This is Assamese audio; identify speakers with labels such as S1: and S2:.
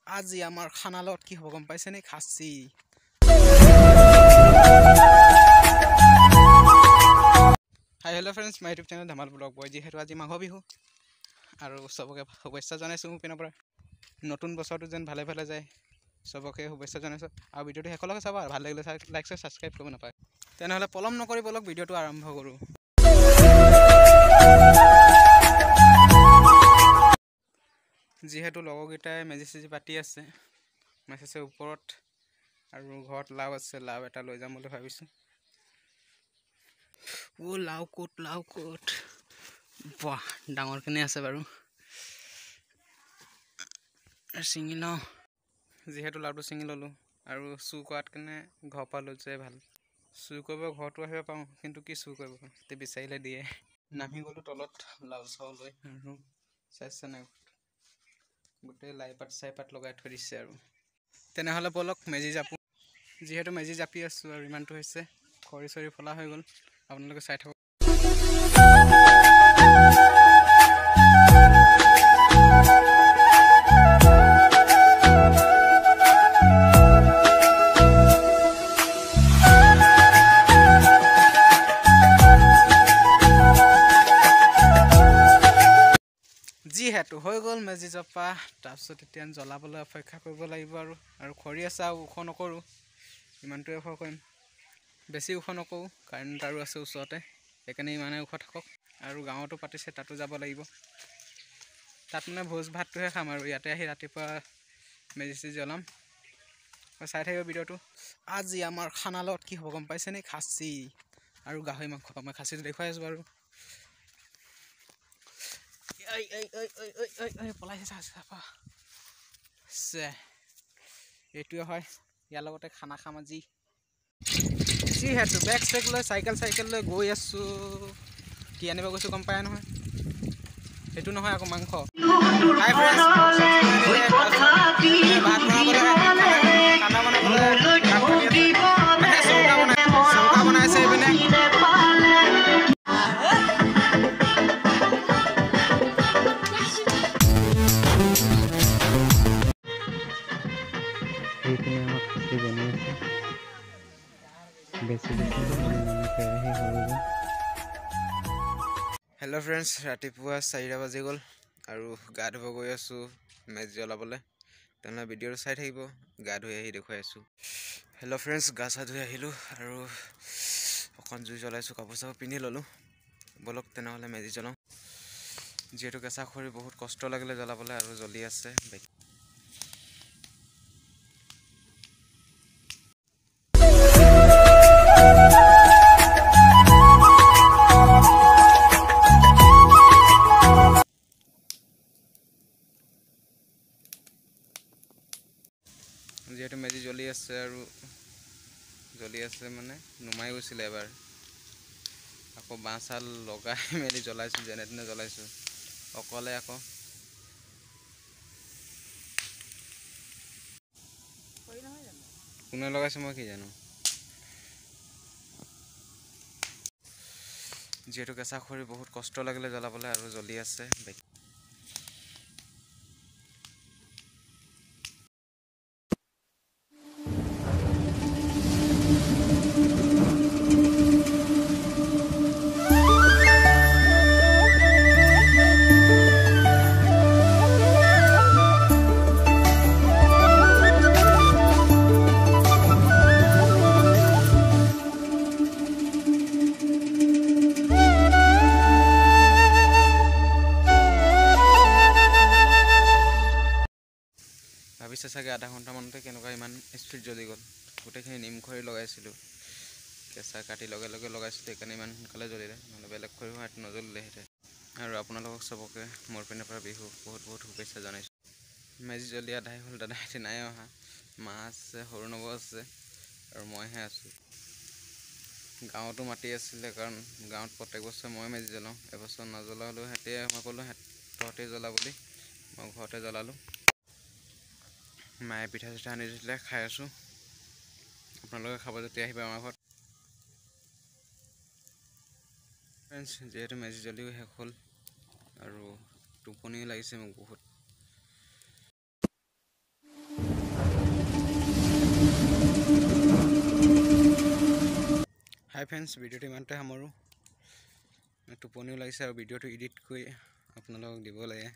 S1: আজি আমাৰ খানা লগত কি হ'ব গম পাইছে নে? খাচী। Hi hello' friends, my YouTube channel Dhamal vlog boy. যিহেতু আজি মাঘ বিহু আৰু চবকে শুভেচ্ছা জনাইছোঁ মোৰ পিনৰ পৰা। নতুন বছৰটো যেন ভালে ভালে যায়, চবকে শুভেচ্ছা জনাইছোঁ। আৰু ভিডিঅ'টো শেষলৈকে চাবা, ভাল লাগিলে লাইক ছাবস্ক্ৰাইব কৰিব নাপায়। তেনেহ'লে পলম নকৰি বলক ভিডিঅ'টো আৰম্ভ কৰোঁ। যিহেতু লগৰকেইটাই মেজি চেজি পাতি আছে, মেচেজৰ ওপৰত, আৰু ঘৰত লাও আছে, লাও এটা লৈ যাম বুলি ভাবিছোঁ। লাও ক'ত বাহ, ডাঙৰখিনি আছে বাৰু, ছিঙি লওঁ। যিহেতু লাওটো ছিঙি ল'লোঁ, আৰু চুৰ কৰাত কেনে ঘৰৰ পৰা লৈ যোৱাই ভাল। চুৰ কৰিব ঘৰতো আহিব পাৰোঁ, কিন্তু কি চুৰ কৰিব, এতিয়া বিচাৰিলে দিয়ে। নামি গ'লোঁ তলত লাও চাও লৈ, আৰু চাইছে নাই গোটেই লাই পাত চাই পাত লগাই থৈ দিছে। আৰু তেনেহ'লে ব'লক মেজি জাপোঁ। যিহেতু মেজি জাপি আছোঁ, আৰু ইমানটো হৈছে, খৰি চৰি ফলা হৈ গ'ল, আপোনালোকে চাই থাকক। যিহেতু হৈ গ'ল মেজি জপা, তাৰপিছত এতিয়া জ্বলাবলৈ অপেক্ষা কৰিব লাগিব। আৰু খৰি আছে, আৰু ওখ নকৰোঁ, ইমানটোৱে ওখ কৰিম, বেছি ওখ নকৰোঁ, কাৰেণ্ট আৰু আছে ওচৰতে, সেইকাৰণে ইমানে ওখ থাকক। আৰু গাঁৱতো পাতিছে, তাতো যাব লাগিব। তাত মানে ভোজ ভাতটোহে খাম, আৰু ইয়াতে আহি ৰাতিপুৱা মেজি চেজি জ্বলাম। চাই থাকিব ভিডিঅ'টো। আজি আমাৰ খানা লগত কি হ'ব গম পাইছে নে? খাচী আৰু গাহৰি মাংস। মই খাচীটো দেখুৱাই আছোঁ বাৰু। পলাইছে এইটোৱে হয়, ইয়াৰ লগতে খানা খাম আজি। যিহেতু বেগ চেগ লৈ চাইকেল লৈ গৈ আছোঁ, কি আনিব গৈছোঁ গম পায় নহয়? সেইটো নহয় আকৌ, মাংস। হাই ফ্ৰেণ্ডছ, ভাত বনাবলৈ খানা বনাবলৈ চৌকা বনাইছে এইপিনে। এইপিনে আমাৰ খাচী বনি আছে, বেছি কেৰাহী হৈ গ'ল। হেল্ল' ফ্ৰেণ্ডছ, ৰাতিপুৱা 4টা বাজি গ'ল, আৰু গা ধুব গৈ আছোঁ মেজি জ্বলাবলৈ। তেনেহ'লে ভিডিঅ'টো চাই থাকিব, গা ধুই আহি দেখুৱাই আছোঁ। হেল্ল' ফ্ৰেণ্ডছ, গা চা ধুই আহিলোঁ, আৰু অকণ জুই জ্বলাইছোঁ, কাপোৰ চাপোৰ পিন্ধি ল'লোঁ। ব'লক তেনেহ'লে মেজি জ্বলাওঁ। যিহেতু কেঁচা খৰি বহুত কষ্ট লাগিলে জ্বলাবলৈ, আৰু জ্বলি আছে। যিহেতু মেজি জ্বলি আছে, আৰু জ্বলি আছে মানে নুমাই গৈছিলে এবাৰ, আকৌ বাঁহ চাল লগাই মেলি জ্বলাইছোঁ, যেনে তেনে জ্বলাইছোঁ অকলে। আকৌ কোনে লগাইছে মই কি জানো। যিহেতু কেঁচা খৰি বহুত কষ্ট লাগিলে জ্বলাবলৈ, আৰু জ্বলি আছে। ভাবিছে চাগে আধা ঘণ্টামানতে কেনেকুৱা ইমান স্পীড জ্বলি গ'ল। গোটেইখিনি নিম খৰি লগাইছিলোঁ, কেঁচা কাটি লগে লগে লগাইছিলোঁ, সেইকাৰণে ইমান সোনকালে জ্বলিলে, নহ'লে বেলেগ খৰি হোৱাহেঁতেন নজ্বলিলেহেঁতেন। আৰু আপোনালোকক চবকে মোৰ পিনৰ পৰা বিহু বহুত বহুত শুভেচ্ছা জনাইছোঁ। মেজি জ্বলি আধাই হ'ল, দাদাহঁতে নাই অহা, মা আছে, সৰু নবৌ আছে, আৰু মইহে আছোঁ। গাঁৱতো মাতি আছিলে, কাৰণ গাঁৱত প্ৰত্যেক বছৰে মই মেজি জ্বলাওঁ, এবছৰ নজ্বলালেও সিহঁতে মই ক'লোঁ তহঁতেই জ্বলা বুলি, মই ঘৰতে জ্বলালোঁ। মায়ে পিঠা চিঠা আনি দিছিলে, খাই আছোঁ। আপোনালোকে খাব যেতিয়া আহিব আমাৰ ঘৰত। ফ্ৰেণ্ডছ, যিহেতু মেজি জ্বলিও শেষ হ'ল, আৰু টোপনিও লাগিছে মোক বহুত। হাই ফ্ৰেণ্ডছ, ভিডিঅ'টো ইমানতে সামৰোঁ। টোপনিও লাগিছে আৰু ভিডিঅ'টো এডিট কৰি আপোনালোকক দিব লাগে।